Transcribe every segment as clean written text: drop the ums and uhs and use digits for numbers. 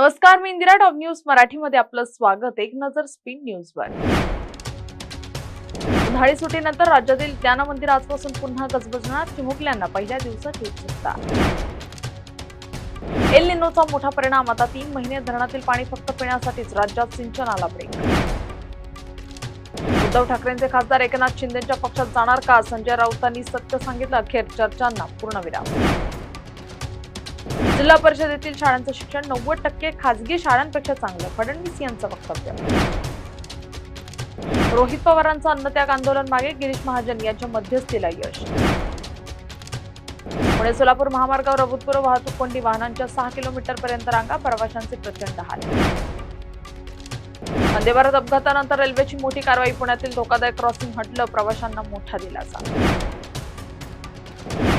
नमस्कार, मी Indira. Top news मराठीमध्ये आपलं स्वागत. एक नजर स्पीड न्यूजवर. उन्हाळी सुट्टीनंतर राज्यातील ज्ञान मंदिर आजपासून पुन्हा गजबजणार. चिमुकल्यांना पहिल्या दिवसाची उत्सुकता. एल निनोचा मोठा परिणाम. आता 3 महिने धरणातील पाणी फक्त पिण्यासाठीच. राज्यात सिंचनाला ब्रेक. उद्धव ठाकरेंचे खासदार एकनाथ शिंदेच्या पक्षात जाणार का? संजय राऊतांनी सत्य सांगितलं. अखेर चर्चांना पूर्णविराम. जिल्हा परिषदेतील शाळांचं शिक्षण 90% खासगी शाळांपेक्षा चांगलं. फडणवीस यांचं वक्तव्य. रोहित पवारांचं अन्नत्याग आंदोलन मागे. गिरीश महाजन यांच्या मध्यस्थीला यश. पुणे सोलापूर महामार्गावर अभूतपूर्व वाहतूक कोंडी. वाहनांच्या 6 किलोमीटरपर्यंत रांगा. प्रवाशांचे प्रचंड हाल. वंदे भारत अपघातानंतर रेल्वेची मोठी कारवाई. पुण्यातील धोकादायक क्रॉसिंग हटलं. प्रवाशांना मोठा दिलासा.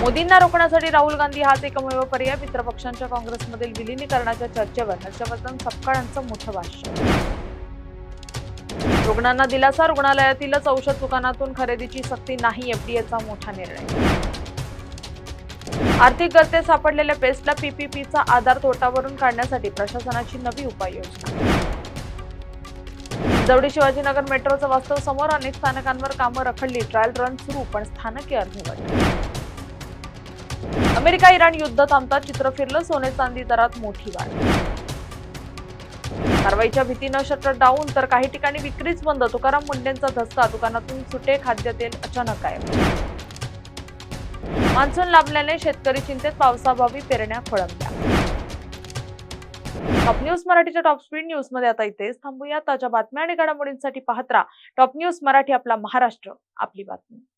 मोदींना रोखण्यासाठी राहुल गांधी हाच एकमेव पर्याय. मित्रपक्षांच्या काँग्रेसमधील विलिनीकरणाच्या चर्चेवर हर्षवर्धन सपकाळांचं मोठं भाष्य. रुग्णांना दिलासा. रुग्णालयातीलच औषध दुकानातून खरेदीची सक्ती नाही. एफडीएचा मोठा निर्णय. आर्थिक गर्तेत सापडलेल्या पेस्टला पीपीपीचा आधार तोटावरून काढण्यासाठी प्रशासनाची नवी उपाययोजना. हिंजवडी शिवाजीनगर मेट्रोचं वास्तव समोर. अनेक स्थानकांवर कामं रखडली. ट्रायल रन सुरू, पण स्थानके अर्धवट. अमेरिका इराण युद्ध थांबतात. चित्र फिरलं. सोने चांदी दरात मोठी वाढ. कारवाईच्या भीतीनं शटर डाऊन, तर काही ठिकाणी विक्रीच बंद. तुकाराम मुंडेंचा धसका. दुकानातून सुटे खाद्यतेल अचानक गायब. मान्सून लाभल्याने शेतकरी चिंतेत. पावसाअभावी पेरण्या खोळंबल्या. टॉप न्यूज मराठीच्या टॉप स्पीड न्यूज मध्ये आता इथेच थांबूया. ताज्या बातम्या आणि घडामोडींसाठी पाहत राहा टॉप न्यूज मराठी. आपला महाराष्ट्र, आपली बातमी.